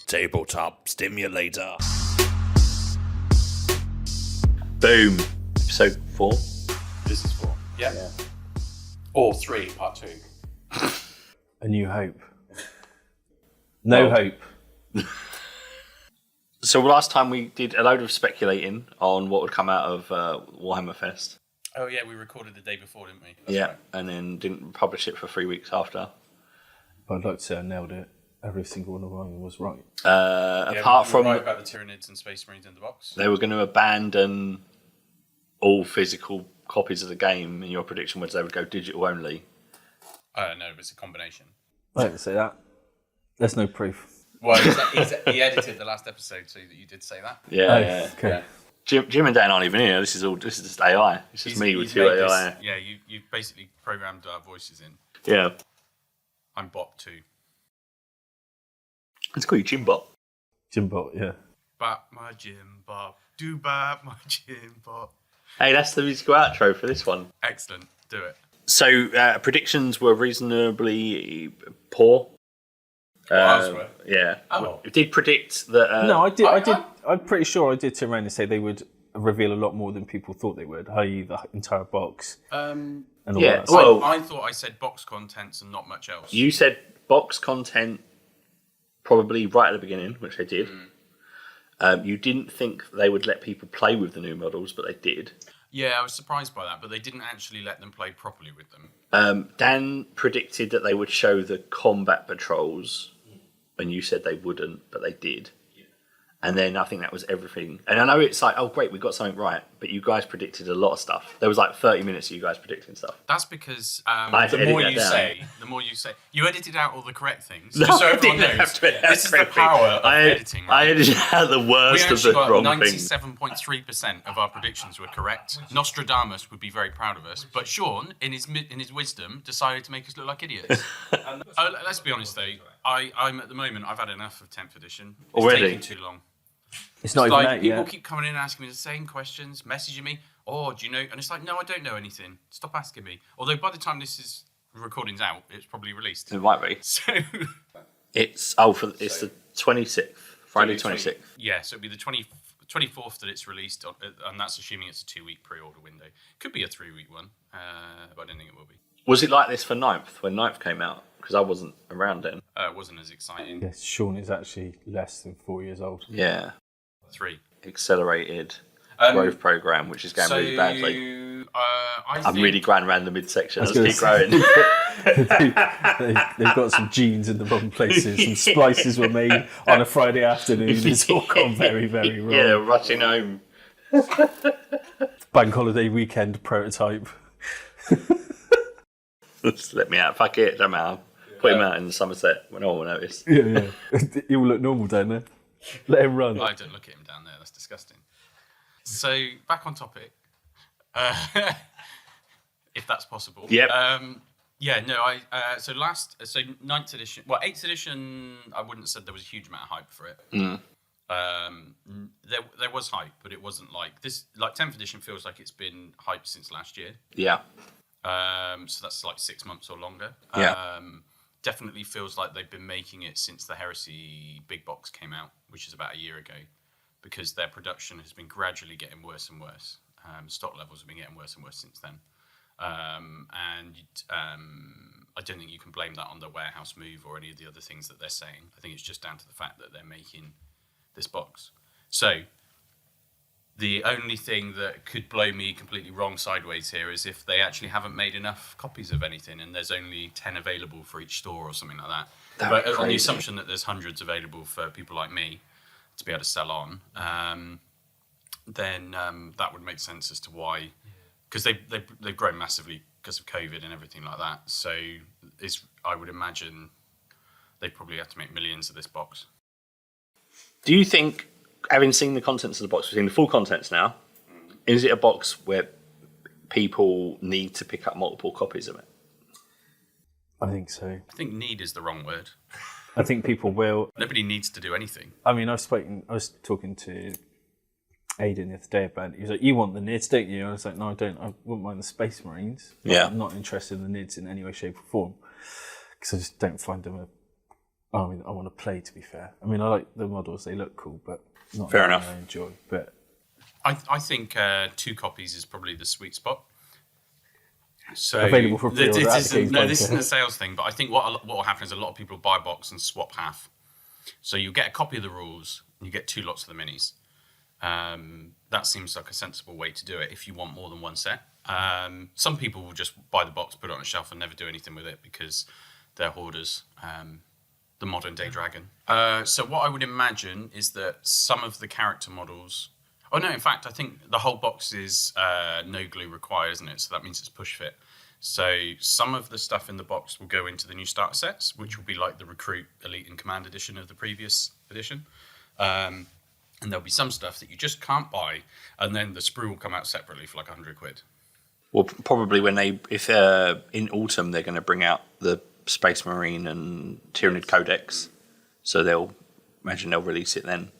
Tabletop Stimulator. Boom. Episode 4. This is 4. Yeah. Or 3, part 2. A New Hope. No hope. So last time we did a load of speculating on what would come out of Warhammer Fest. Oh yeah, we recorded the day before, didn't we? That's right. And then didn't publish it for 3 weeks after. I'd like to say I nailed it. Every single one of mine was right. Apart from right about the Tyranids and Space Marines in the box. They were going to abandon all physical copies of the game, and your prediction was they would go digital only. No, it's a combination. I don't say that. There's no proof. Well, he edited the last episode so that you did say that. Yeah. Okay. Yeah. Jim and Dan aren't even here. This is just AI. It's just me with 2 AI. Yeah, you've basically programmed our voices in. Yeah. I'm Bot 2. Let's call you Jimbot. Jimbot, yeah. Bap my Jimbot. Do bap my Jimbot. Hey, that's the musical outro for this one. Excellent. Do it. So predictions were reasonably poor. Ours were? Yeah. Oh. We did predict that... No, I did. I'm pretty sure I did turn around and say they would reveal a lot more than people thought they would, i.e. the entire box. And all yeah, that. well... I thought I said box contents and not much else. You said box content probably right at the beginning, which they did. You didn't think they would let people play with the new models, but they did. Yeah, I was surprised by that, but they didn't actually let them play properly with them. Dan predicted that they would show the combat patrols, and you said they wouldn't, but they did. And then I think that was everything. And I know it's like, oh great, we got something right, but you guys predicted a lot of stuff. There was like 30 minutes of you guys predicting stuff. That's because the more you say, you edited out all the correct things. No, just so I everyone didn't knows. have to edit This is the power of editing, right? I edited out the worst We of the actually wrong got things. 97.3% of our predictions were correct. Nostradamus would be very proud of us, but Shawn, in his wisdom, decided to make us look like idiots. Let's be honest though, I'm at the moment, I've had enough of 10th edition. It's Already? taking too long. It's not even like out people yet. keep coming in and asking me the same questions, messaging me, oh, do you know? And it's like, no, I don't know anything. Stop asking me. Although by the time this recording's out, it's probably released. It might be. So It's the 26th, Friday 26th. yeah, so it'll be the 24th that it's released, and that's assuming it's a 2-week pre-order window. Could be a 3-week one, but I don't think it will be. Was it like this for 9th, when 9th came out? Because I wasn't around then. It wasn't as exciting. Yes, Shawn is actually less than 4 years old. Yeah. 3. Accelerated growth program, which is going really badly. I'm really going around the midsection. Let's keep growing. They've got some genes in the wrong places. Some splices were made on a Friday afternoon. It's all gone very, very wrong. Yeah, rushing home. Bank holiday weekend prototype. Just let me out. Fuck it. Don't matter. Put him out in Somerset when no one will notice. Yeah. He will look normal down there. Let him run. I don't look at him down there. That's disgusting. So back on topic, if that's possible. Yep. So 9th edition. Well, 8th edition. I wouldn't have said there was a huge amount of hype for it. There was hype, but it wasn't like this. Like 10th edition feels like it's been hyped since last year. Yeah. So that's like 6 months or longer. Yeah. Definitely feels like they've been making it since the Heresy big box came out, which is about a year ago, because their production has been gradually getting worse and worse. Stock levels have been getting worse and worse since then. I don't think you can blame that on the warehouse move or any of the other things that they're saying. I think it's just down to the fact that they're making this box. So the only thing that could blow me completely wrong sideways here is if they actually haven't made enough copies of anything and there's only 10 available for each store or something like that. But on the assumption that there's hundreds available for people like me to be able to sell on, then that would make sense as to why. Because they've grown massively because of COVID and everything like that. So I would imagine they probably have to make millions of this box. Do you think, having seen the contents of the box, we've seen the full contents now, is it a box where people need to pick up multiple copies of it? I think so. I think need is the wrong word. I think people will. Nobody needs to do anything. I mean, I was talking to Aidan the other day about it. He was like, you want the NIDs, don't you? I was like, no, I don't. I wouldn't mind the Space Marines. Yeah. I'm not interested in the NIDs in any way, shape or form. Because I just don't find them I mean, I want to play. To be fair, I mean, I like the models; they look cool, but not Fair something enough. I enjoy. But I think 2 copies is probably the sweet spot. So Available for pre-order at this isn't, the this Games isn't a sales thing, but I think what will happen is a lot of people buy a box and swap half. So you get a copy of the rules and you get 2 lots of the minis. That seems like a sensible way to do it if you want more than one set. Some people will just buy the box, put it on a shelf, and never do anything with it because they're hoarders. The modern day dragon. So what I would imagine is that some of the character models. Oh no! In fact, I think the whole box is no glue required, isn't it? So that means it's push fit. So some of the stuff in the box will go into the new starter sets, which will be like the Recruit, Elite, and Command edition of the previous edition. And there'll be some stuff that you just can't buy, and then the sprue will come out separately for like £100. Well, probably if in autumn they're going to bring out the Space Marine and Tyranid Codex, so they'll release it then.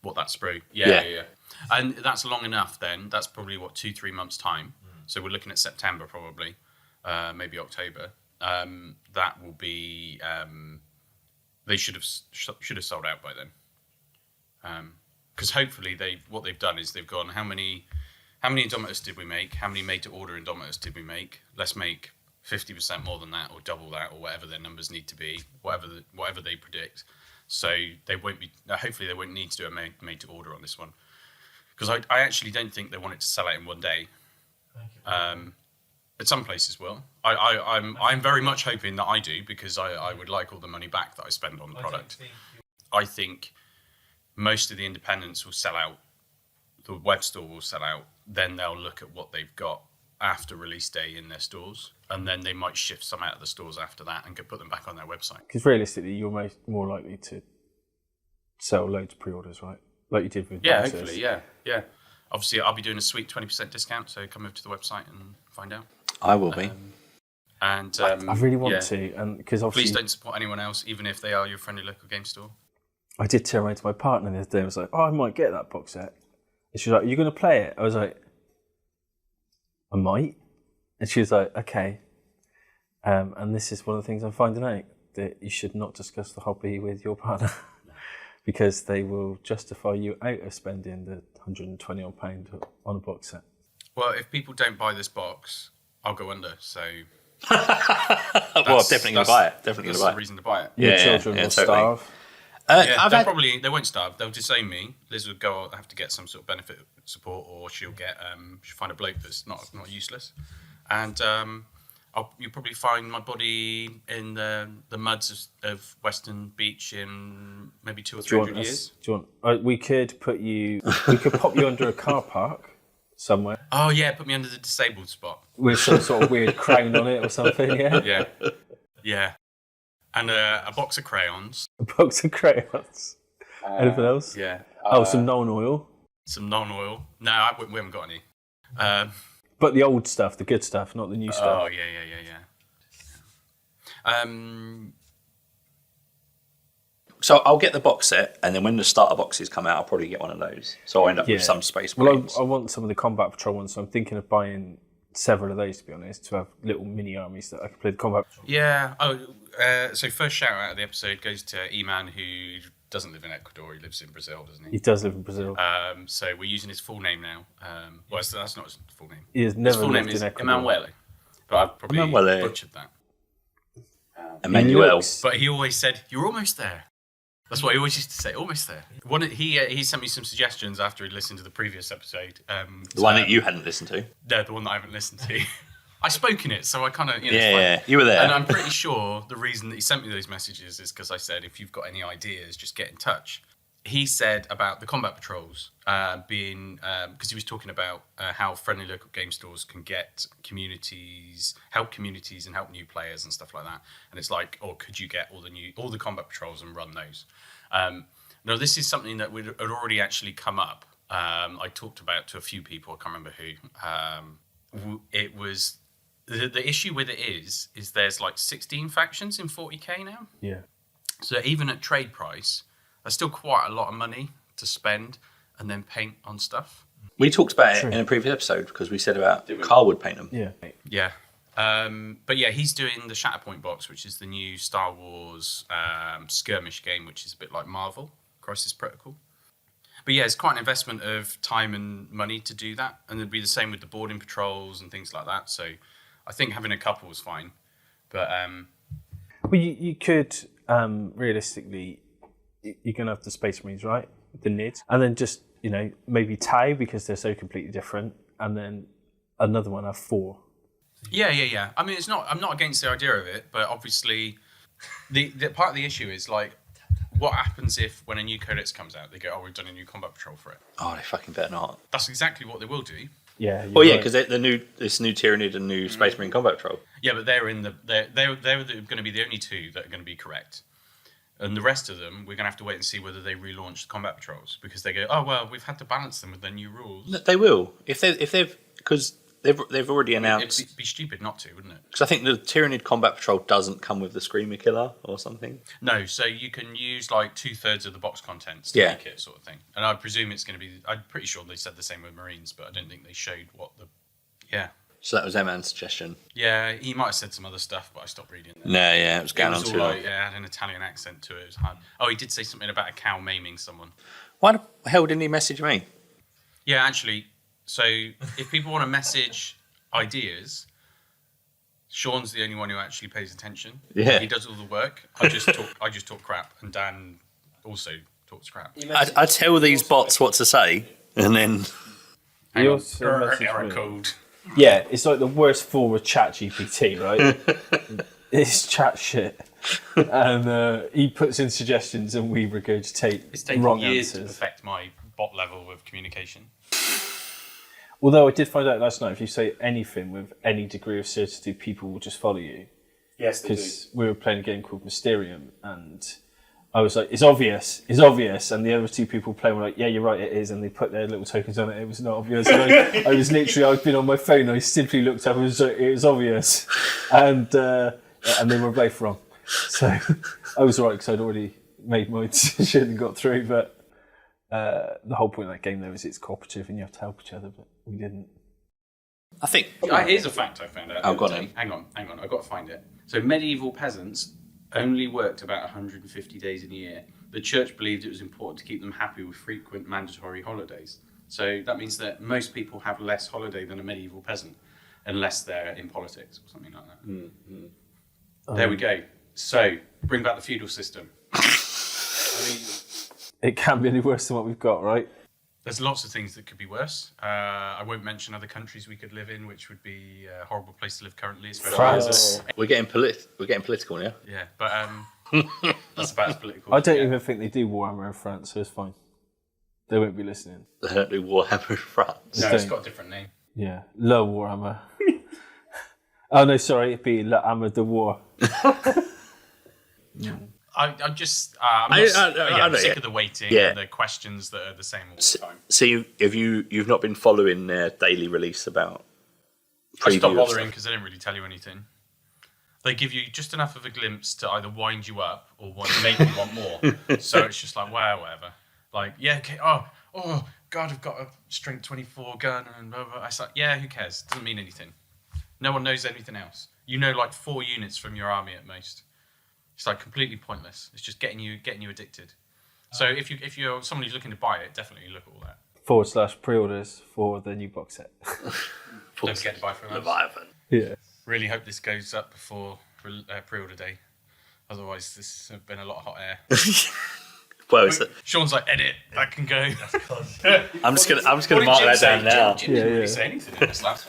What, that sprue? Yeah. And that's long enough then. That's probably, 2-3 months' time. So we're looking at September probably, maybe October. That will be... they should have sold out by then. Because hopefully what they've done is they've gone, how many Indomitors did we make? How many made-to-order Indomitors did we make? Let's make 50% more than that, or double that, or whatever their numbers need to be, whatever they predict. So they won't be. Hopefully, they won't need to do a made to order on this one, because I actually don't think they want it to sell out in one day. But some places will. I'm very much hoping that I do, because I would like all the money back that I spend on the product. I think most of the independents will sell out. The web store will sell out. Then they'll look at what they've got after release day in their stores, and then they might shift some out of the stores after that and put them back on their website. because realistically, you're more likely to sell loads of pre-orders, right? Like you did with Yeah, boxes. hopefully, yeah. Obviously, I'll be doing a sweet 20% discount, so come over to the website and find out. I will be. And I really want to, and because please obviously, don't support anyone else, even if they are your friendly local game store. I did turn around to my partner the other day and was like, "Oh, I might get that box set." And she was like, "Are you going to play it?" I was like, "I might." And she was like, "Okay." And this is one of the things I'm finding out, that you should not discuss the hobby with your partner because they will justify you out of spending the £120 on a box set. Well, if people don't buy this box, I'll go under. So, Well, definitely going to buy it. Definitely going that's to buy the it. reason to buy it. Your children will totally. starve. They won't starve. They'll disown me. Liz will have to get some sort of benefit support, or she'll find a bloke that's not useless, and you'll probably find my body in the muds of Western Beach in maybe 200 or 300 years. We could pop you under a car park somewhere Oh yeah, put me under the disabled spot. with some sort of weird crown on it or something. Yeah, Yeah, and a box of crayons. a box of crayons. Anything else? Yeah. Some non-oil. Some non-oil. No, we haven't got any. But the old stuff, the good stuff, not the new stuff. Oh, yeah. So I'll get the box set, and then when the starter boxes come out, I'll probably get one of those. So I'll end up with some Space Marines. Well, I want some of the Combat Patrol ones, so I'm thinking of buying several of those, to be honest, to have little mini armies that I can play the Combat Patrol. Yeah. So first shout out of the episode goes to E-Man, who doesn't live in Ecuador. He lives in Brazil, doesn't he? He does live in Brazil. So we're using his full name now. Well, that's not his full name. He has His never full name lived is in Ecuador. Emanuele. But I've probably Emanuele. butchered that. Emmanuel. But he always said, "You're almost there." That's what he always used to say, almost there. He sent me some suggestions after he'd listened to the previous episode. The one that you hadn't listened to. No, the one that I haven't listened to. I spoke in it, so I kind of, Yeah, you were there. And I'm pretty sure the reason that he sent me those messages is because I said, if you've got any ideas, just get in touch. He said about the combat patrols being, because he was talking about how friendly local game stores can get help communities and help new players and stuff like that. And it's like, or could you get all the combat patrols and run those? No, this is something that had already actually come up. I talked about to a few people, I can't remember who. It was, the issue with it is there's like 16 factions in 40k now. Yeah. So even at trade price, that's still quite a lot of money to spend and then paint on stuff. We talked about it in a previous episode because we said about Carl would paint them. Yeah. Yeah. But yeah, he's doing the Shatterpoint box, which is the new Star Wars skirmish game, which is a bit like Marvel Crisis Protocol. But yeah, it's quite an investment of time and money to do that, and it'd be the same with the boarding patrols and things like that. So I think having a couple is fine. But well, you could realistically, you're gonna have the Space Marines, right? The NID, and then just maybe Tau because they're so completely different, and then another one have 4. Yeah. I mean, I'm not against the idea of it, but obviously, the part of the issue is like, what happens if when a new codex comes out, they go, "Oh, we've done a new combat patrol for it." Oh, they fucking better not. That's exactly what they will do. Yeah. Well, yeah, because this new Tyranid and new Space Marine combat patrol. Yeah, but they're going to be the only 2 that are going to be correct, and the rest of them we're going to have to wait and see whether they relaunch the combat patrols because they go, "Oh well, we've had to balance them with their new rules." No, they will if they've because they've already announced. It'd be stupid not to, wouldn't it? Because I think the Tyranid combat patrol doesn't come with the Screamer Killer or something. No, so you can use like 2/3 of the box contents to make it, sort of thing. And I presume it's going to be. I'm pretty sure they said the same with Marines, but I don't think they showed what the. Yeah. So that was Emman's suggestion. Yeah, he might have said some other stuff, but I stopped reading it. No, yeah, it was going on too long. Yeah, had an Italian accent to it. It was hard. Oh, he did say something about a cow maiming someone. Why the hell didn't he message me? Yeah, actually. So if people want to message ideas, Shawn's the only one who actually pays attention. Yeah, he does all the work. I just talk crap, and Dan also talks crap. I tell these bots what to say, and then He also messaged error me. code. Yeah, it's like the worst form of ChatGPT, right? It's chat shit, and he puts in suggestions, and we regurgitate It's taken wrong years to answers. perfect my bot level of communication. Although I did find out last night, if you say anything with any degree of certainty, people will just follow you. Yes, they do. Because we were playing a game called Mysterium, and I was like, it's obvious, and the other 2 people playing were like, yeah, you're right, it is, and they put their little tokens on it, it was not obvious. And I was literally, I'd been on my phone, I simply looked up and was like, it was obvious, and they were both wrong. So I was right, because I'd already made my decision and got through, but the whole point of that game, though, is it's cooperative and you have to help each other, but we didn't. I think Here's a fact I found out. Oh, go on the other then. day. Hang on, I've got to find it. So medieval peasants only worked about 150 days in a year. The church believed it was important to keep them happy with frequent mandatory holidays. So that means that most people have less holiday than a medieval peasant, unless they're in politics or something like that. Mm-hmm. There we go. So, bring back the feudal system. It can't be any worse than what we've got, right? There's lots of things that could be worse. I won't mention other countries we could live in, which would be a horrible place to live currently, especially France. we're getting political now. Yeah, but that's about as political. I don't as we even think they do Warhammer in France, so it's fine. They won't be listening. They don't do Warhammer in France. get. No, it's got a different name. Yeah, Le Warhammer. Oh no, sorry, it'd be Le Hammer de War. I'm sick of the waiting Yeah. and the questions that are the same all the time. So you've not been following their daily release about I preview stopped of bothering stuff? because they don't really tell you anything. They give you just enough of a glimpse to either wind you up or make you want more. So it's just like, wow, whatever. Like, yeah, okay, oh, God, I've got a strength 24 gun and blah, blah. I was like, yeah, who cares? Doesn't mean anything. No one knows anything else. You know, like 4 units from your army at most. It's like completely pointless. It's just getting you addicted. So if you're someone who's looking to buy it, definitely look at all that. / pre-orders for the new box set. Don't forget to buy from us. Leviathan. Yeah. Really hope this goes up before pre-order day. Otherwise, this has been a lot of hot air. Well, it's Shawn's like, edit, that can go. I'm just gonna mark that down now. Jim didn't really Yeah. say anything in this last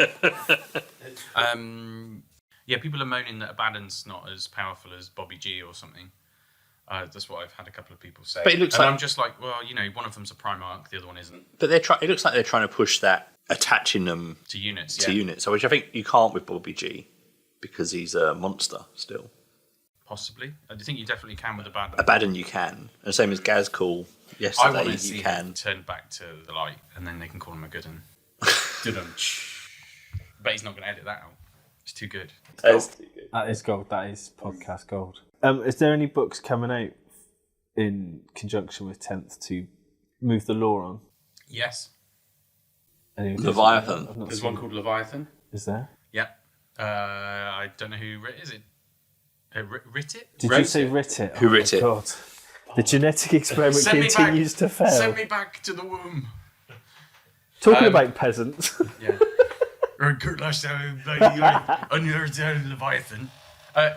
one. Yeah, people are moaning that Abaddon's not as powerful as Bobby G or something. That's what I've had a couple of people say. But it looks and like- I'm just like, well, one of them's a Primarch, the other one isn't. But it looks like they're trying to push that, attaching them To units, to yeah. units. So which I think you can't with Bobby G, because he's a monster still. Possibly. I think you definitely can with Abaddon. Abaddon you can, and same as Gazcool I want yesterday to you see can. him turn back to the light, and then they can call him a good one. But he's not going to edit that out. It's too good. That is gold. That is podcast gold. Is there any books coming out in conjunction with 10th to move the lore on? Yes. Any of those? Leviathan. I've not There's seen one called Leviathan. it. Is there? Yeah. I don't know who is it. Writ it? Did you say writ it? Who writ it? God. The genetic experiment Send me continues to fail. Send me back to the womb. Talking about peasants. Yeah. Leviathan.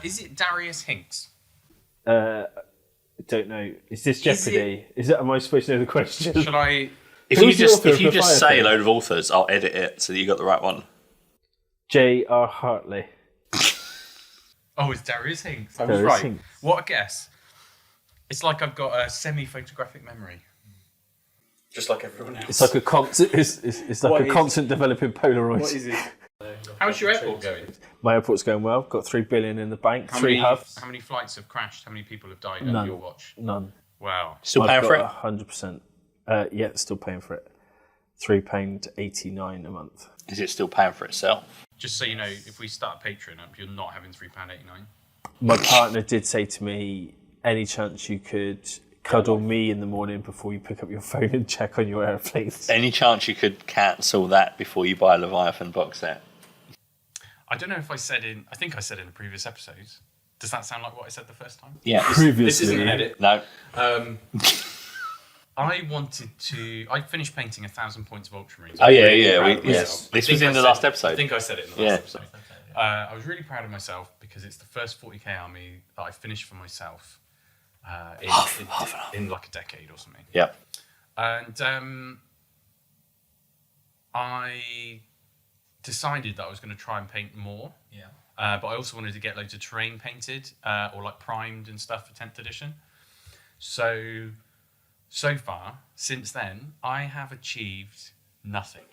Is it Darius Hinks? Don't know. Is this Jeopardy? Am I supposed to know the question? Should I? If Who's the you author of just say a Leviathan? load of authors, I'll edit it so that you got the right one. J.R. Hartley. Oh, it's Darius Hinks. I was Darius right. Hinks. What a guess. It's like I've got a semi-photographic memory. Just like everyone else. It's like a constant. It's like a constant developing Polaroid. What is it? How's your airport going? My airport's going well. Got $3 billion in the bank. How Three many, hubs. how many flights have crashed? How many people have died None. on your watch? None. Wow. Still paying for it? 100%. Yeah, still paying for it. £3.89 a month. Is it still paying for itself? Just so you know, if we start Patreon up, you're not having £3.89. My partner did say to me, any chance you could cuddle me in the morning before you pick up your phone and check on your airplanes? Any chance you could cancel that before you buy a Leviathan box set? I don't know if I think I said in the previous episodes. Does that sound like what I said the first time? Yeah. Previously. This isn't an edit. No. I finished painting 1,000 points of Ultramarines. Oh, I was yeah, really yeah. proud of myself. This I was think in I the said- last episode. I think I said it in the Yeah. last episode. I was really proud of myself because it's the first 40k army that I finished for myself in like a decade or something. Yeah. And I decided that I was going to try and paint more. Yeah. But I also wanted to get loads of terrain painted or like primed and stuff for 10th edition. So far, since then, I have achieved nothing.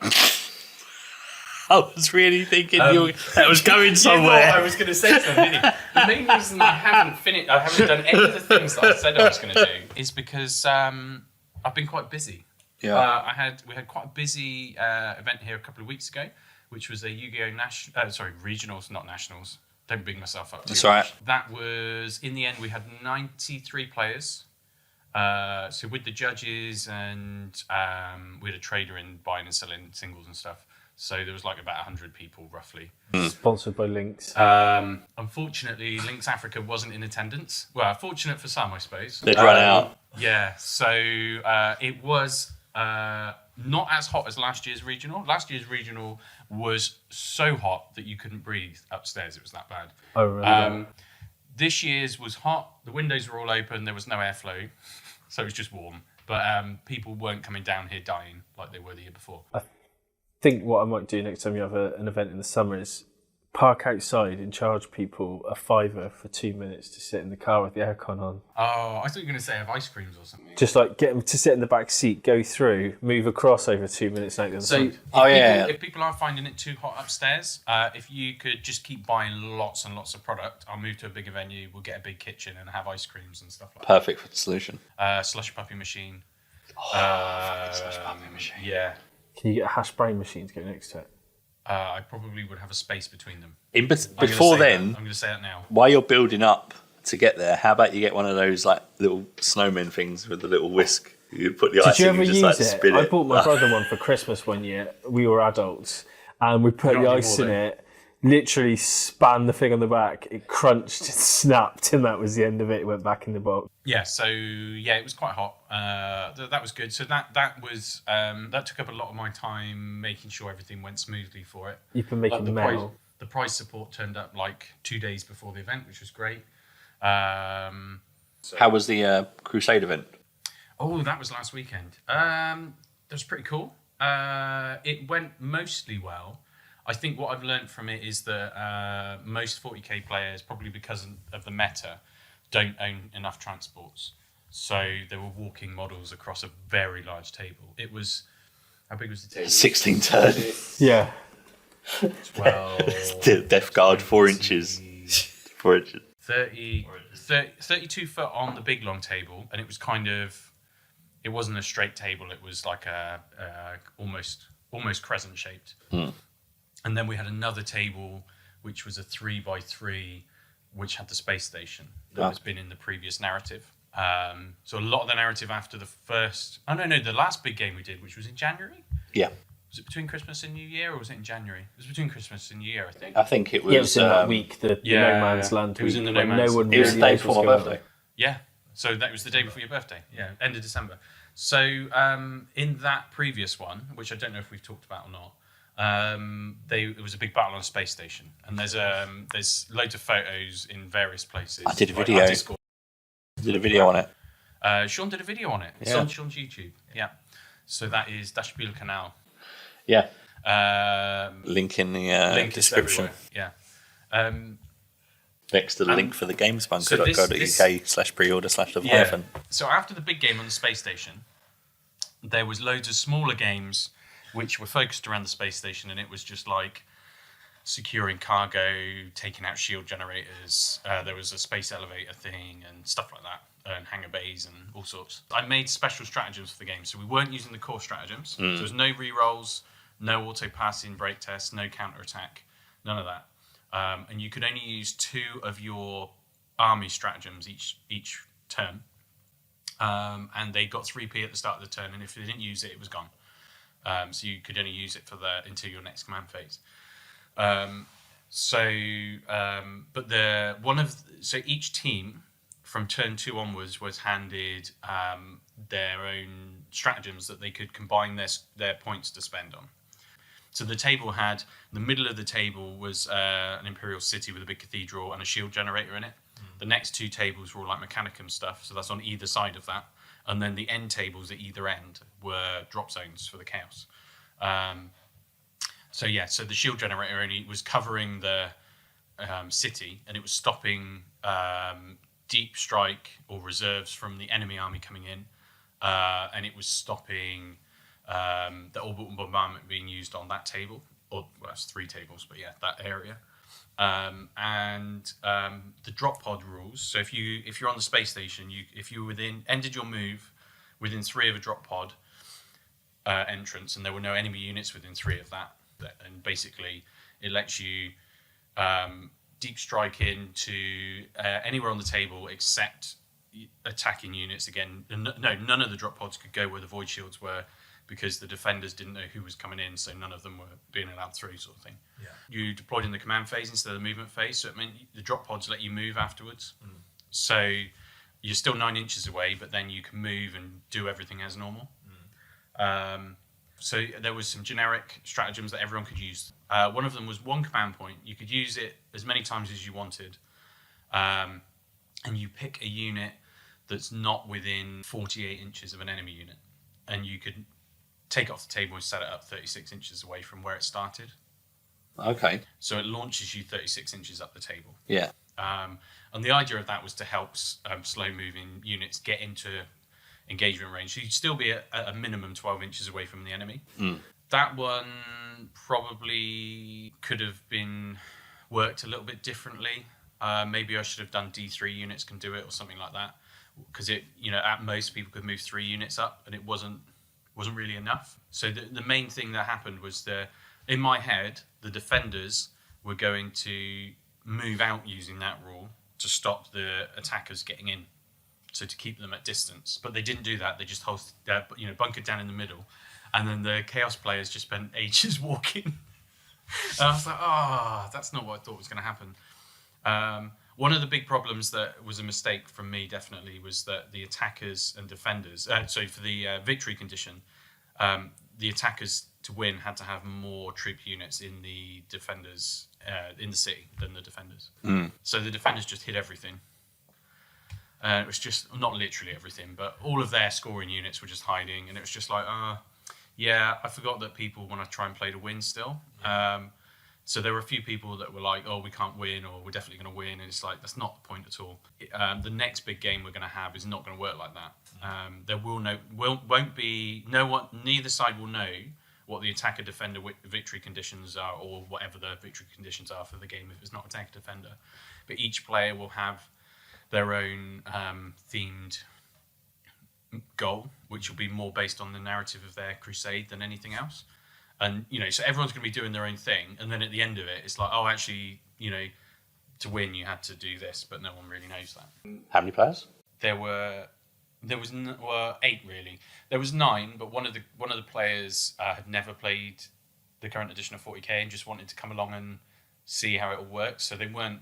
I was really thinking that was going You somewhere. thought I was going to say something, didn't you? The main reason I haven't done any of the things that I said I was going to do is because I've been quite busy. Yeah. We had quite a busy event here a couple of weeks ago, which was a Yu-Gi-Oh! Regionals, not Nationals. Don't big myself up. That's right. That was, in the end, we had 93 players. So with the judges and we had a trader in buying and selling singles and stuff. So there was like about 100 people roughly. Sponsored by Lynx. Unfortunately, Lynx Africa wasn't in attendance. Well, fortunate for some, I suppose. They'd run out. Yeah, so it was not as hot as last year's regional. Last year's regional was so hot that you couldn't breathe upstairs. It was that bad. Oh, really? This year's was hot. The windows were all open. There was no airflow, so it was just warm. But people weren't coming down here dying like they were the year before. I think what I might do next time you have an event in the summer is park outside and charge people a $5 for 2 minutes to sit in the car with the aircon on. Oh, I thought you were going to say have ice creams or something. Just like get them to sit in the back seat, go through, move across over 2 minutes. Like So if people are finding it too hot upstairs, if you could just keep buying lots and lots of product, I'll move to a bigger venue, we'll get a big kitchen and have ice creams and stuff like Perfect for the solution. that. Slush puppy machine. Slush puppy machine. Yeah. Can you get a hash brown machine to go next to it? I probably would have a space between them. Before then, I'm going to say that now. while you're building up to get there, how about you get one of those like little snowman things with the little whisk? You put the Did icing you ever and just use like it? spin I it. bought my brother one for Christmas one year. We were adults, and we put Not the anymore, ice in though. it. Literally span the thing on the back. It crunched, it snapped, and that was the end of it. It went back in the box. Yeah, so it was quite hot. That was good. So that was that took up a lot of my time making sure everything went smoothly for it. You've been making metal. The prize support turned up like 2 days before the event, which was great. How was the Crusade event? Oh, that was last weekend. That was pretty cool. It went mostly well. I think what I've learned from it is that most 40k players, probably because of the meta, don't own enough transports. So they were walking models across a very large table. It was... How big was the table? 16 turn. Yeah. 12... Death Guard, 4 inches. 4 inches. 32 foot on the big long table, and it was kind of... It wasn't a straight table. It was like a almost crescent shaped. And then we had another table, which was a 3x3, which had the space station that has been in the previous narrative. So a lot of the narrative after the first... Oh, no, the last big game we did, which was in January. Yeah. Was it between Christmas and New Year, or was it in January? It was between Christmas and New Year, I think. I think it was. Yeah, it was in that week, the No Man's Land it was week, in the when No Man's- no one It was the really day knows before what's my going on. birthday. Yeah. So that was the day before your birthday. Yeah, end of December. So in that previous one, which I don't know if we've talked about or not, it was a big battle on a space station, and there's loads of photos in various places. I did a like video. our Discord. Did a video on it. Shawn did a video on it. It's Yeah. on Shawn's YouTube. Yeah. So that is Das Spiel Canal. Yeah. Link Link in the is description. everywhere. Yeah. Next to the link for the so gamesbunker.co.uk/Leviathan. So after the big game on the space station, there was loads of smaller games which were focused around the space station, and it was just like securing cargo, taking out shield generators. There was a space elevator thing and stuff like that, and hangar bays and all sorts. I made special stratagems for the game, so we weren't using the core stratagems. So there was no rerolls, no auto passing, break tests, no counter attack, none of that. And you could only use 2 of your army stratagems each turn. And they got 3p at the start of the turn, and if they didn't use it, it was gone. So you could only use it until your next command phase. So each team from turn 2 onwards was handed their own stratagems that they could combine their points to spend on. So the table had, the middle of the table was an Imperial City with a big cathedral and a shield generator in it. The next 2 tables were all like Mechanicum stuff, so that's on either side of that. And then the end tables at either end were drop zones for the Chaos. So the shield generator only was covering the city, and it was stopping deep strike or reserves from the enemy army coming in, and it was stopping the orbital bombardment being used on that table, that's 3 tables, but yeah, that area. And the drop pod rules. So if you're on the space station, if you ended your move within 3 of a drop pod entrance, and there were no enemy units within 3 of that, and basically it lets you deep strike into anywhere on the table except attacking units. Again, no, none of the drop pods could go where the void shields were, because the defenders didn't know who was coming in, so none of them were being allowed through, sort of thing. Yeah. You deployed in the command phase instead of the movement phase, so it meant the drop pods let you move afterwards. So you're still 9 inches away, but then you can move and do everything as normal. So there was some generic stratagems that everyone could use. One of them was 1 command point. You could use it as many times as you wanted, and you pick a unit that's not within 48 inches of an enemy unit, and you could take it off the table and set it up 36 inches away from where it started. Okay. So it launches you 36 inches up the table. Yeah. And the idea of that was to help slow-moving units get into engagement range. So you'd still be at a minimum 12 inches away from the enemy. That one probably could have been worked a little bit differently. Maybe I should have done D3 units can do it or something like that, because at most people could move 3 units up, and it wasn't really enough. So the main thing that happened was in my head, the defenders were going to move out using that rule to stop the attackers getting in, so to keep them at distance. But they didn't do that. They just bunkered down in the middle, and then the Chaos players just spent ages walking. And I was like, that's not what I thought was going to happen. One of the big problems that was a mistake from me, definitely, was that the attackers and defenders, for the victory condition, the attackers to win had to have more troop units in the defenders, in the city, than the defenders. So the defenders just hit everything. It was just, not literally everything, but all of their scoring units were just hiding, and it was just like, I forgot that people want to try and play to win still. So there were a few people that were like, we can't win, or we're definitely going to win. And it's like, that's not the point at all. The next big game we're going to have is not going to work like that. There won't be, neither side will know what the attacker-defender victory conditions are, or whatever the victory conditions are for the game if it's not attacker-defender. But each player will have their own themed goal, which will be more based on the narrative of their crusade than anything else. And, so everyone's going to be doing their own thing. And then at the end of it, it's like, actually, to win, you had to do this, but no one really knows that. How many players? There were There was 8 really. There was 9, but one of the players had never played the current edition of 40k and just wanted to come along and see how it all works. So they weren't.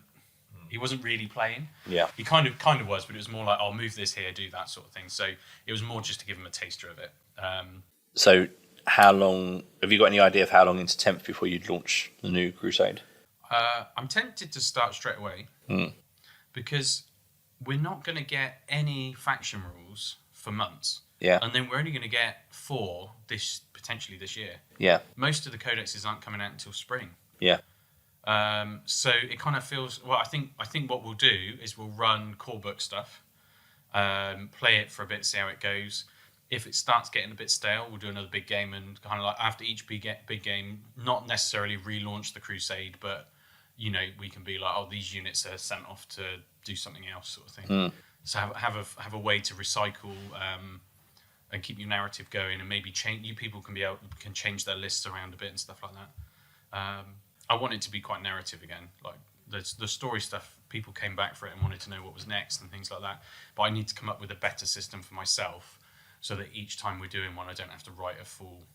He wasn't really playing. Yeah. He kind of was, but it was more like, I'll move this here, do that sort of thing. So it was more just to give him a taster of it. So how long have you got any idea of how long into 10th before you'd launch the new Crusade? I'm tempted to start straight away because we're not going to get any faction rules for months. Yeah. And then we're only going to get 4 potentially this year. Yeah. Most of the codexes aren't coming out until spring. Yeah. So it kind of feels. Well, I think what we'll do is we'll run core book stuff, play it for a bit, see how it goes. If it starts getting a bit stale, we'll do another big game, and kind of like after each big game, not necessarily relaunch the Crusade, but we can be like, oh, these units are sent off to do something else, sort of thing. So have a way to recycle and keep your narrative going, and maybe change. You people can change their lists around a bit and stuff like that. I want it to be quite narrative again. Like the story stuff, people came back for it and wanted to know what was next and things like that. But I need to come up with a better system for myself, so that each time we're doing one, I don't have to write a full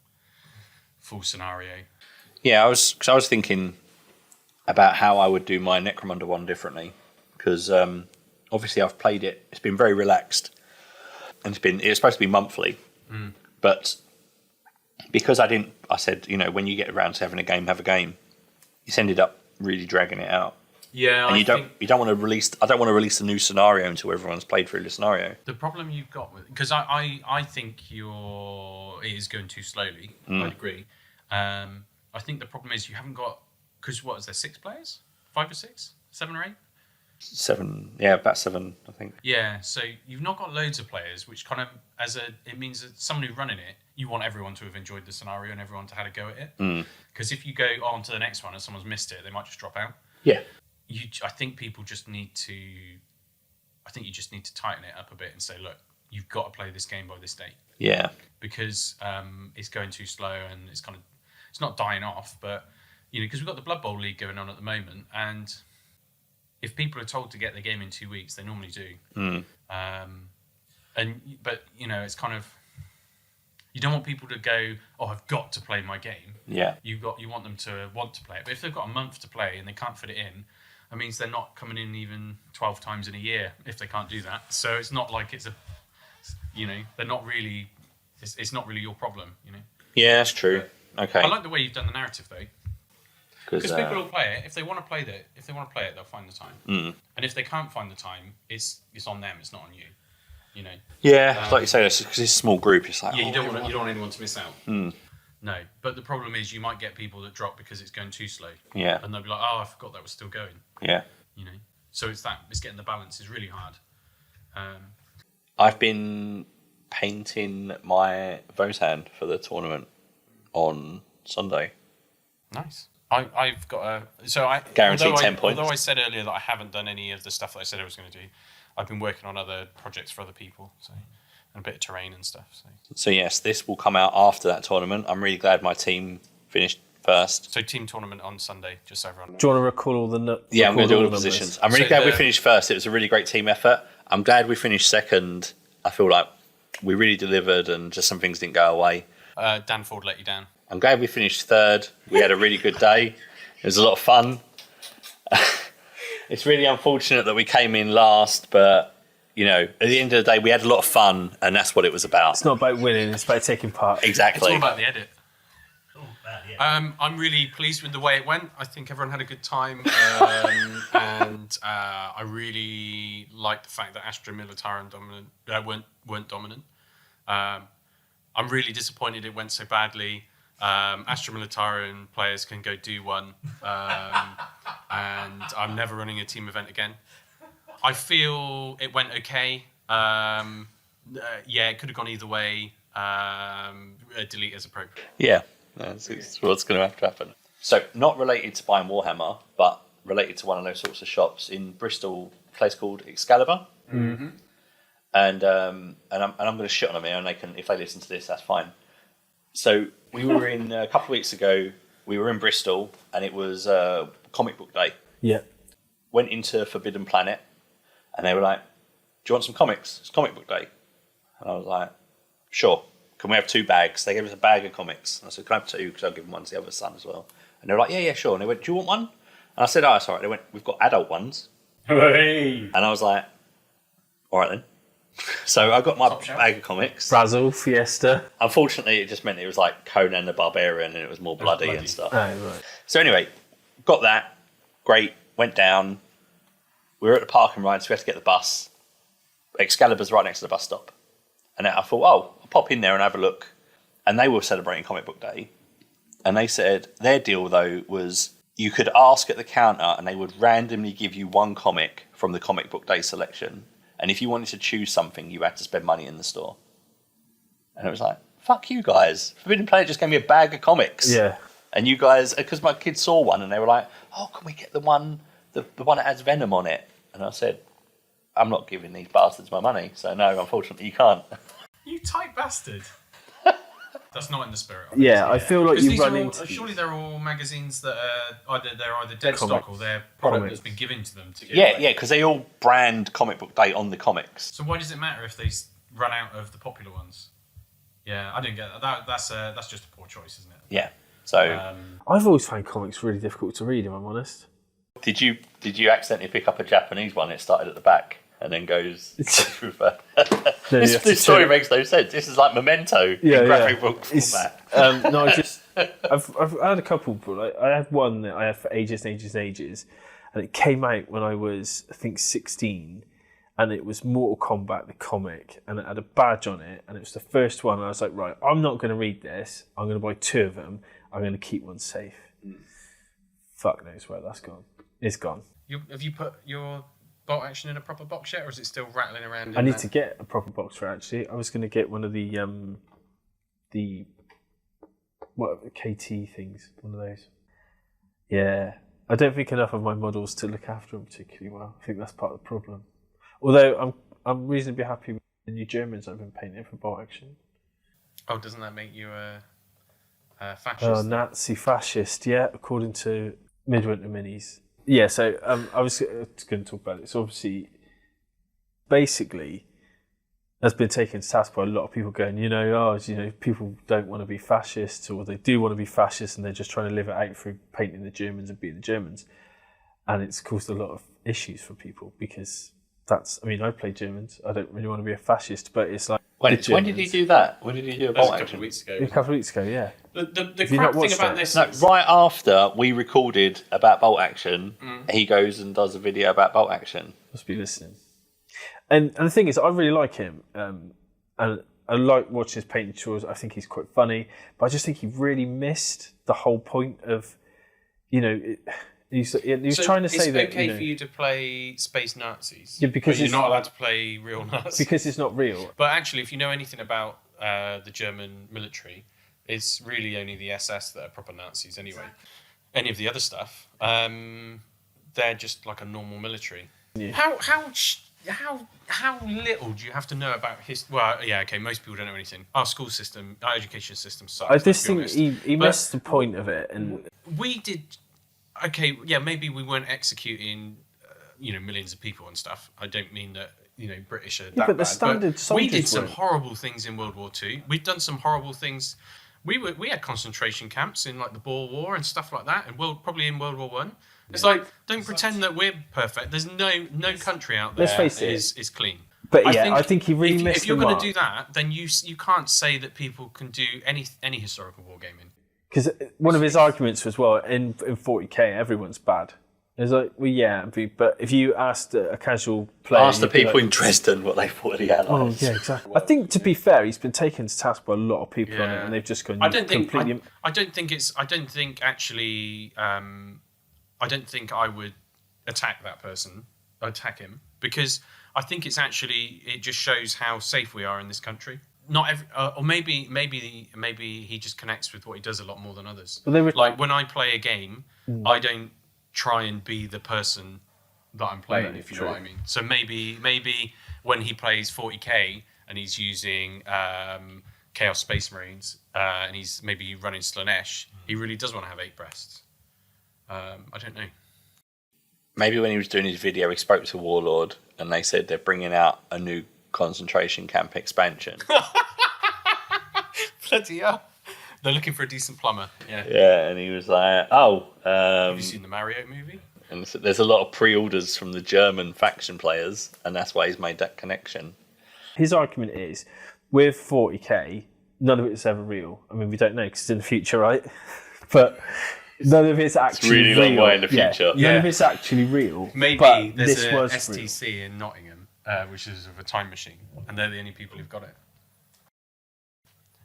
scenario. Yeah, I was thinking about how I would do my Necromunda one differently, because obviously I've played it. It's been very relaxed, and it's supposed to be monthly, but because I said when you get around to having a game, have a game. It's ended up really dragging it out. Yeah, and you don't want to release. I don't want to release a new scenario until everyone's played through the scenario. The problem you've got with, because I think it is going too slowly. I agree. I think the problem is you haven't got, because what is there, 6 players, 5 or 6, 7 or 8? 7, yeah, about 7, I think. Yeah, so you've not got loads of players, which kind of it means that someone who's running it, you want everyone to have enjoyed the scenario and everyone to have a go at it. Because if you go on to the next one and someone's missed it, they might just drop out. Yeah. I think people just need to. I think you just need to tighten it up a bit and say, look, you've got to play this game by this date. Yeah. Because it's going too slow and it's not dying off, but because we've got the Blood Bowl League going on at the moment, and if people are told to get the game in 2 weeks, they normally do. But it's kind of, you don't want people to go, oh, I've got to play my game. Yeah. You want them to want to play it. But if they've got a month to play and they can't fit it in, that means they're not coming in even 12 times in a year if they can't do that. So it's not like they're not really, it's not really your problem, Yeah, that's true. Okay. I like the way you've done the narrative though. Because people will play it. If they want to play it, they'll find the time. And if they can't find the time, it's on them. It's not on you. Yeah, like you say, because it's a small group. It's like you don't want anyone to miss out. No, but the problem is you might get people that drop because it's going too slow. Yeah. And they'll be like, oh, I forgot that was still going. Yeah. So it's getting the balance is really hard. I've been painting my Votan for the tournament on Sunday. Nice. I've got guaranteed 10 points. Although I said earlier that I haven't done any of the stuff that I said I was going to do, I've been working on other projects for other people, and a bit of terrain and stuff. So yes, this will come out after that tournament. I'm really glad my team finished first. So team tournament on Sunday, just so everyone knows. Do you want to recall all the? Yeah, I'm going to do all the positions. I'm really glad we finished first. It was a really great team effort. I'm glad we finished second. I feel like we really delivered, and just some things didn't go away. Dan Ford let you down. I'm glad we finished third. We had a really good day. It was a lot of fun. It's really unfortunate that we came in last, but at the end of the day, we had a lot of fun, and that's what it was about. It's not about winning; it's about taking part. Exactly. It's all about the edit. I'm really pleased with the way it went. I think everyone had a good time, and I really like the fact that Astra Militarum weren't dominant. I'm really disappointed it went so badly. Astra Militarum players can go do one, and I'm never running a team event again. I feel it went okay. It could have gone either way. Delete as appropriate. Yeah, that's what's going to have to happen. So, not related to buying Warhammer, but related to one of those sorts of shops in Bristol, a place called Excalibur. Mm-hmm. And I'm going to shit on them here, and they can, if they listen to this, that's fine. So we were in a couple of weeks ago. We were in Bristol, and it was comic book day. Yeah. Went into Forbidden Planet, and they were like, "Do you want some comics? It's comic book day." And I was like, sure. Can we have 2 bags? They gave us a bag of comics. And I said, can I have 2? Because I'll give them one to the other son as well. And they were like, yeah, sure. And they went, do you want one? And I said, oh, it's all right. They went, we've got adult ones. Hey. And I was like, all right then. So I got my bag of comics. Brazil, Fiesta. Unfortunately, it just meant it was like Conan the Barbarian and it was more bloody and stuff. Oh, right. So anyway, got that. Great. Went down. We were at the park and ride, so we had to get the bus. Excalibur's right next to the bus stop. And I thought, oh, I'll pop in there and have a look. And they were celebrating Comic Book Day. And they said their deal, though, was you could ask at the counter and they would randomly give you 1 comic from the Comic Book Day selection. And if you wanted to choose something, you had to spend money in the store. And it was like, fuck you guys. Forbidden Planet just gave me a bag of comics. Yeah. And you guys, because my kids saw one and they were like, oh, can we get the one that has Venom on it? And I said, I'm not giving these bastards my money. So no, unfortunately you can't. You tight bastard. That's not in the spirit. Yeah, I feel like you run into... Surely they're all magazines that are either dead Comics. stock or they're product that's been given to them to give Yeah, away. yeah, because they all brand Comic Book Day on the comics. So why does it matter if they run out of the popular ones? Yeah, I didn't get that. That's just a poor choice, isn't it? Yeah. So I've always found comics really difficult to read, if I'm honest. did you accidentally pick up a Japanese one? It started at the back and then goes through. This story makes no sense. This is like Memento in graphic book format. No, I've had a couple, but like, I had one that I had for ages and ages and ages, and it came out when I was, I think, 16, and it was Mortal Kombat, the comic, and it had a badge on it, and it was the first one. And I was like, right, I'm not going to read this. I'm going to buy 2 of them. I'm going to keep one safe. Fuck knows where that's gone. It's gone. Have you put your bolt action in a proper box yet, or is it still rattling around? I need to get a proper box for it, actually. I was going to get one of the KT things, one of those. Yeah, I don't think enough of my models to look after them particularly well. I think that's part of the problem. Although I'm reasonably happy with the new Germans I've been painting for bolt action. Oh, doesn't that make you a fascist? Oh, Nazi fascist, yeah, according to Midwinter Minis. Yeah, so I was going to talk about it. So obviously, basically, has been taken to task by a lot of people going, people don't want to be fascists, or they do want to be fascists and they're just trying to live it out through painting the Germans and being the Germans. And it's caused a lot of issues for people because I play Germans. I don't really want to be a fascist, but it's like... When did he do that? When did he do a bolt A action? couple of weeks ago. A couple of weeks ago, yeah. The crap thing about this... No, right after we recorded about bolt action, he goes and does a video about bolt action. Must be listening. And the thing is, I really like him. And I like watching his painting tours. I think he's quite funny. But I just think he really missed the whole point of, he was trying to say that... It's okay for you to play space Nazis, yeah, because but you're not allowed to play real Nazis. Because it's not real. But actually, if you know anything about the German military, it's really only the SS that are proper Nazis anyway. Any of the other stuff, they're just like a normal military. Yeah. How little do you have to know about his? Well, yeah, okay. Most people don't know anything. Our school system, our education system sucks. I just think he missed the point of it, and we did. Okay, yeah, maybe we weren't executing, millions of people and stuff. I don't mean that, British are that but bad. The standard we did some weren't. horrible things in World War II. We've done some horrible things. We had concentration camps in like the Boer War and stuff like that, and probably in World War One. It's like, don't pretend that we're perfect. There's no country out there Let's face it. is clean. But I think he really missed if you're the going mark. to do that, then you can't say that people can do any historical wargaming. Because one of his arguments was, well, in 40K, everyone's bad. It's like, well, yeah, but if you asked a casual player... Ask the people in Dresden what they thought of the Allies. Oh, yeah, exactly. I think, to be fair, he's been taken to task by a lot of people on it, and they've just gone completely... I don't think I would attack that person, attack him, because I think it just shows how safe we are in this country. Not every, or maybe he just connects with what he does a lot more than others. Like when I play a game, I don't try and be the person that I'm playing, if you know what I mean. So maybe when he plays 40K and he's using Chaos Space Marines and he's maybe running Slanesh, he really does want to have 8 breasts. I don't know. Maybe when he was doing his video, he spoke to Warlord and they said they're bringing out a new concentration camp expansion. Bloody hell. They're looking for a decent plumber. Yeah. Yeah, and he was like, "Oh, Have you seen the Mario movie? and so there's a lot of pre-orders from the German faction players, and that's why he's made that connection." His argument is, with 40k, none of it's ever real. I mean, we don't know because it's in the future, right? But none of it's actually really real. long way in the future. None of it's actually real. Maybe but there's this a was STC real. in Nottingham, which is of a time machine, and they're the only people who've got it.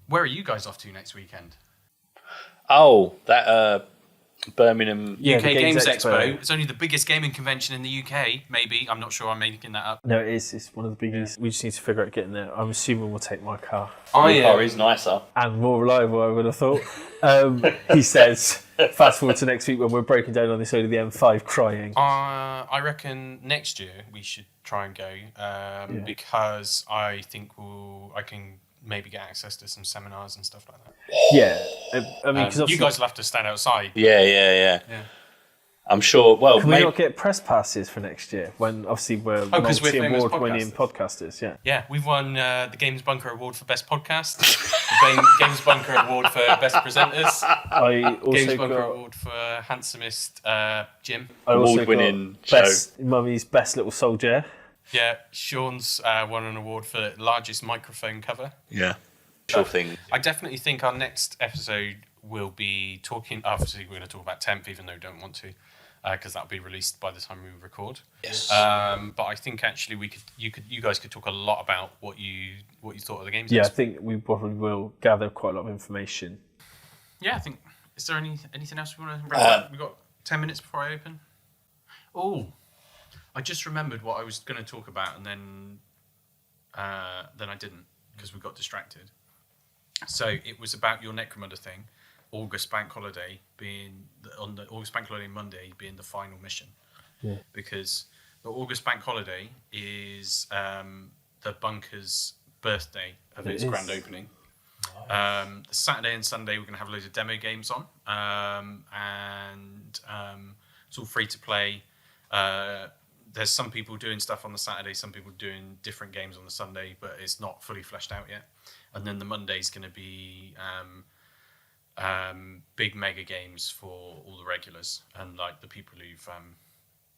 Where are you guys off to next weekend? Oh, that Birmingham. Yeah, UK the Games Games Expo. Expo. It's only the biggest gaming convention in the UK, maybe. I'm not sure, I'm making that up. No, it is. It's one of the biggest. We just need to figure out getting there. I'm assuming we'll take my car. Your car is nicer. And more reliable, I would have thought. He says, fast forward to next week when we're breaking down on this side of the M5 crying. I reckon next year we should try and go because I think I can maybe get access to some seminars and stuff like that. Yeah. I mean, because you guys will have to stand outside. Yeah. I'm sure. Well, can we not get press passes for next year when obviously we're 'cause we're famous multi-award-winning podcasters? Yeah. Yeah, we've won the Games Bunker Award for Best Podcast, the Games Bunker Award for Best Presenters, I also Games Bunker got Award for Handsomest Gym. I also award-winning got show. Mummy's Best Little Soldier. Yeah, Shawn's won an award for largest microphone cover. Yeah. Sure thing. I definitely think our next episode will be talking. Obviously, we're going to talk about Temp, even though we don't want to, because that'll be released by the time we record. Yes. But I think actually you guys could talk a lot about what you thought of the games. Yeah, I think we probably will gather quite a lot of information. Yeah, I think. Is there anything else we want to wrap up? We've got 10 minutes before I open. Oh, I just remembered what I was going to talk about, and then I didn't because we got distracted. So it was about your Necromunda thing, August Bank Holiday on the August Bank Holiday Monday being the final mission. Yeah. Because the August Bank Holiday is the bunker's birthday of its grand opening. The Saturday and Sunday we're going to have loads of demo games on, and it's all free to play. There's some people doing stuff on the Saturday, some people doing different games on the Sunday, but it's not fully fleshed out yet. And then the Monday's going to be big mega games for all the regulars and like the people who've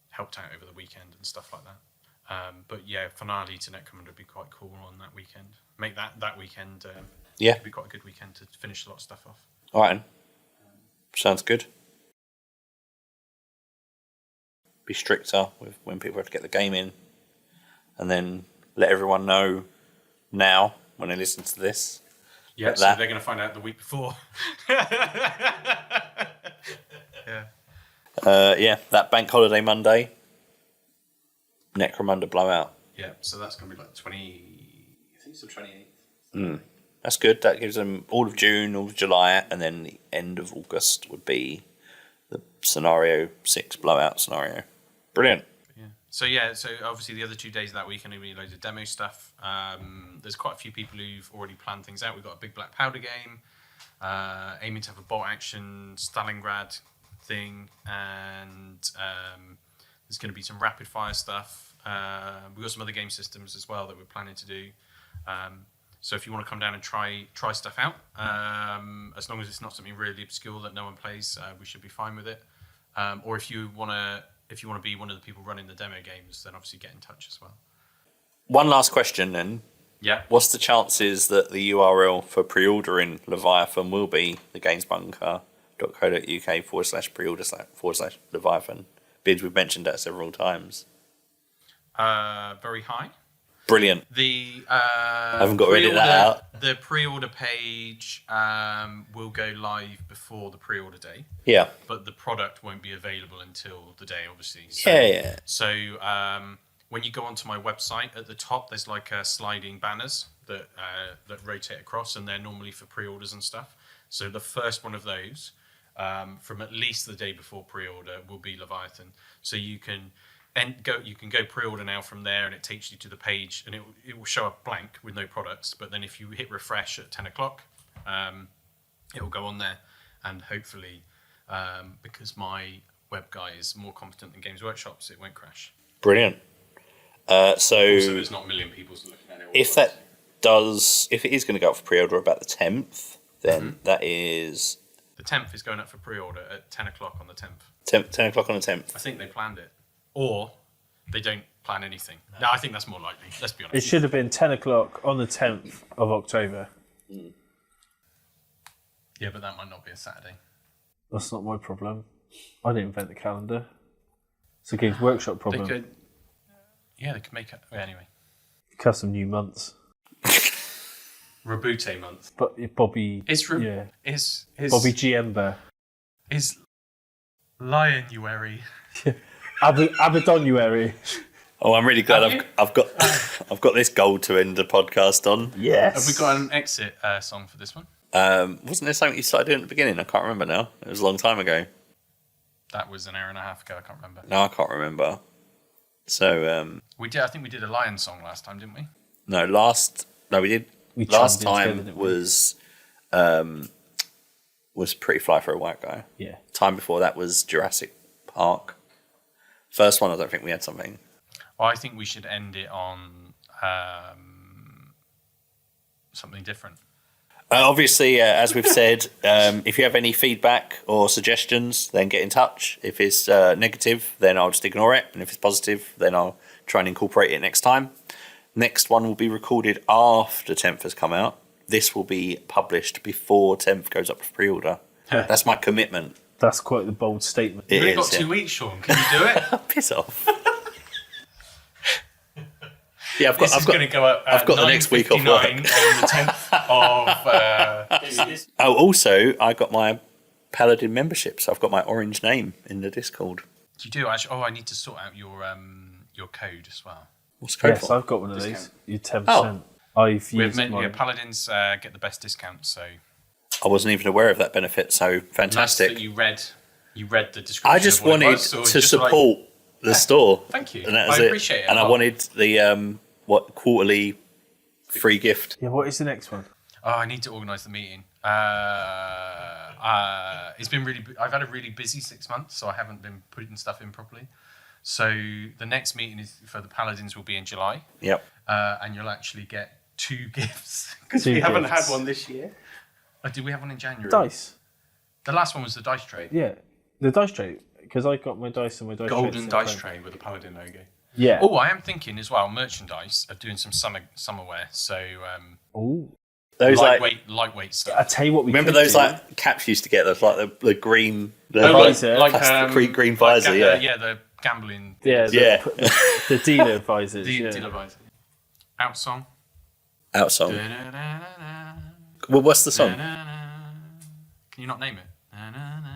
helped out over the weekend and stuff like that. But yeah, finale to Necromunda would be quite cool on that weekend. Make that weekend be quite a good weekend to finish a lot of stuff off. All right. Sounds good. Be stricter with when people have to get the game in, and then let everyone know now when they listen to this. Yeah, so they're going to find out the week before. That Bank Holiday Monday, Necromunda Blowout. Yeah, so that's going to be like 20. I think it's the 28th. That's good. That gives them all of June, all of July, and then the end of August would be the scenario 6 blowout scenario. Brilliant. Yeah. So obviously the other 2 days of that week are going to be loads of demo stuff. There's quite a few people who've already planned things out. We've got a big Black Powder game, aiming to have a bolt action Stalingrad thing, and there's going to be some rapid fire stuff. We've got some other game systems as well that we're planning to do. So if you want to come down and try stuff out, as long as it's not something really obscure that no one plays, we should be fine with it. Or if you want to be one of the people running the demo games, then obviously get in touch as well. One last question then. Yeah. What's the chances that the URL for pre-ordering Leviathan will be thegamesbunker.co.uk/pre-order/Leviathan? Because we've mentioned that several times. Very high. Brilliant. I haven't got to edit that out. The pre-order page will go live before the pre-order day. Yeah. But the product won't be available until the day, obviously. So, Yeah. So when you go onto my website, at the top there's like sliding banners that rotate across, and they're normally for pre-orders and stuff. So the first one of those, from at least the day before pre-order, will be Leviathan. So you can go pre-order now from there, and it takes you to the page, and it will show up blank with no products. But then if you hit refresh at 10 o'clock, it will go on there, and hopefully, because my web guy is more competent than Games Workshop's, it won't crash. Brilliant. So Also, there's not a million people looking at it. If it is going to go up for pre-order about the 10th, then that is... The 10th is going up for pre-order at 10 o'clock on the 10th. 10 o'clock on the 10th. I think they planned it. Or they don't plan anything. No, I think that's more likely. Let's be honest. It should have been 10 o'clock on the 10th of October. Yeah, but that might not be a Saturday. That's not my problem. I didn't invent the calendar. It's a Games Workshop problem. They could make it. Anyway. Custom new months. Rabute month. But Bobby... Is Bobby Giember. Is Lionuary. Abadonuary. Oh, I'm really glad I've got this goal to end the podcast on. Yes. Have we got an exit song for this one? Wasn't there something you started doing at the beginning? I can't remember now. It was a long time ago. That was an hour and a half ago. I can't remember. No, I can't remember. So we did. I think we did a lion song last time, didn't we? no, we did. Last time was Pretty Fly for a White Guy. Yeah. Time before that was Jurassic Park. First one, I don't think we had something. Well, I think we should end it on something different. Obviously, as we've said, if you have any feedback or suggestions, then get in touch. If it's negative, then I'll just ignore it. And if it's positive, then I'll try and incorporate it next time. Next one will be recorded after 10th has come out. This will be published before 10th goes up for pre-order. That's my commitment. That's quite the bold statement. You've only got 2 weeks, Shawn. Can you do it? Piss off. Yeah, I've This is going to go up I've got the next week off work. on the 10th of... Also, I got my Paladin membership, so I've got my orange name in the Discord. You do, actually. Oh, I need to sort out your code as well. What's the code Yes, for? I've got one of these. You 10%. Oh. I've We've used mine. Paladins get the best discount, so... I wasn't even aware of that benefit, so fantastic. Nice that you read the description. I just of what it wanted was, or to just support the store. Thank you. And that was I appreciate it. And I wanted the quarterly free gift. Yeah, what is the next one? Oh, I need to organise the meeting. It's been really... I've had a really busy 6 months, so I haven't been putting stuff in properly. So the next meeting is for the Paladins will be in July. Yep. And you'll actually get 2 gifts. Because we haven't had one this year. Oh, did we have one in January? Dice. The last one was the dice tray. Yeah, the dice tray. Because I got my dice and my dice tray. Golden dice tray with a Paladin logo. Yeah. Oh, I am thinking as well, merchandise of doing some summer wear. So Oh. Those lightweight stuff. I tell you what, we remember could those do. like caps you used to get? Those like the green, visor. green visor. Yeah, the gambling. Yeah, the dealer visors. Dealer visor. Out song. Out song. Da-da-da-da-da. Well, what's the song? Da-da-da. Can you not name it? Da-da-da.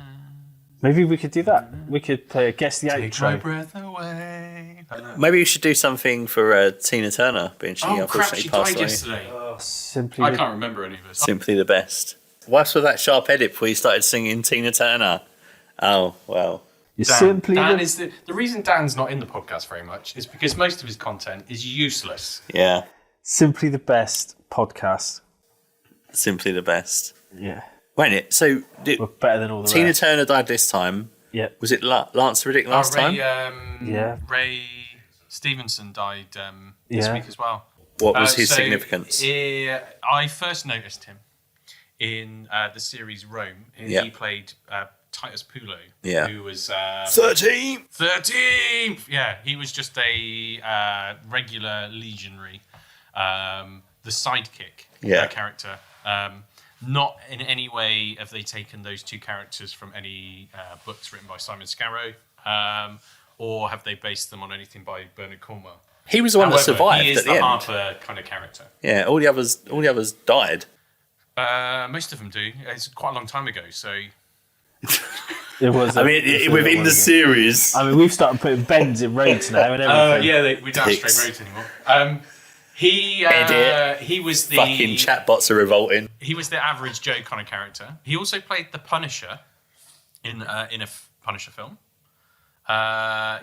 Maybe we could do that. We could play a guess the Take my outro. breath away. Maybe you should do something for Tina Turner, being she Oh crap! unfortunately She passed died away. yesterday. Simply. I can't remember any of this. Simply the best. What's with that sharp edit before you started singing Tina Turner? Oh well. You're simply. Dan is the reason Dan's not in the podcast very much is because most of his content is useless. Yeah. Simply the best podcast. Simply the best. Yeah. Wait a minute. So We're better than all the Tina rest. Turner died this time. Yeah. Was it Lance Reddick last Ray, time? Yeah. Ray Stevenson died this Yeah. week as well. What was his So, significance? I first noticed him in the series Rome. Yeah. He played Titus Pulo, Yeah. who was 13. 13th. Yeah, he was just a regular legionary, the sidekick character. Not in any way have they taken those 2 characters from any books written by Simon Scarrow, or have they based them on anything by Bernard Cornwell. He was the one that survived he is at the the end. Harper kind of character. Yeah, all the others died. Most of them do. It's quite a long time ago, so... It was. I mean, within the series. I mean, we've started putting bends in roads now and everything. yeah, we don't have Dicks. straight roads anymore. He was the... Fucking chatbots are revolting. He was the average Joe kind of character. He also played the Punisher in a Punisher film.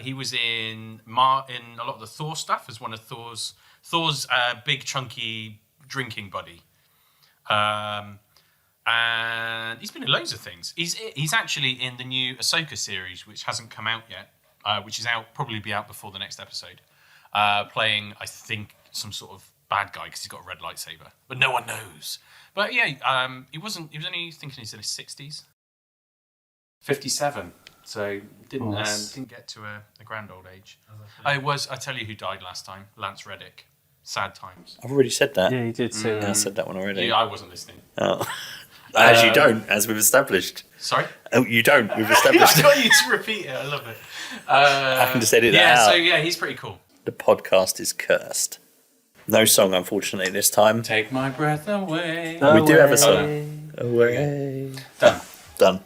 He was in a lot of the Thor stuff as one of Thor's big chunky drinking buddy. And he's been in loads of things. He's actually in the new Ahsoka series, which hasn't come out yet, which is probably be out before the next episode. playing, I think, some sort of bad guy because he's got a red lightsaber, but no one knows. But yeah, he was only thinking he's in his 60s. 57. So didn't get to a grand old age. I tell you who died last time. Lance Reddick. Sad times. I've already said that. Yeah, you did say I that. said that one already. Yeah, I wasn't listening. Oh. As you don't, as we've established. Sorry? Oh, you don't. We've established. I got you to repeat it. I love it. I can just edit that out. So yeah, he's pretty cool. The podcast is cursed. No song, unfortunately, this time. Take my breath away. We do have a song. Away. Done. Done.